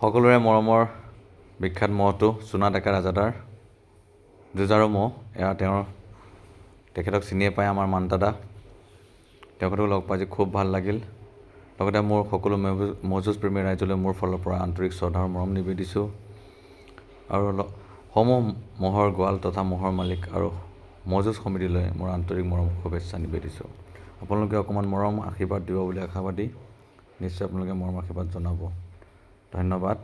সকলোৰে মৰমৰ বিখ্যাত মহটো চুনা ডেকা ৰাজাদাৰ যুঁজাৰু মহ। এয়া তেখেতক চিনিয়ে পায় আমাৰ মান দাদা। তেখেতক লগ পাই আজি খুব ভাল লাগিল। লগতে মোৰ সকলো মহযুঁজ প্ৰেমী ৰাইজলৈ মোৰ ফালৰ পৰা আন্তৰিক শ্ৰদ্ধা আৰু মৰম নিবেদিছোঁ। আৰু সমূহ মহৰ গোৱাল তথা মহৰ মালিক আৰু মহযুঁজ সমিতিলৈ মোৰ আন্তৰিক মৰম শুভেচ্ছা নিবেদিছোঁ। আপোনালোকে অকণমান মৰম আশীৰ্বাদ দিব বুলি আশাবাদী। নিশ্চয় আপোনালোকে মৰম আশীৰ্বাদ জনাব। ধন্যবাদ।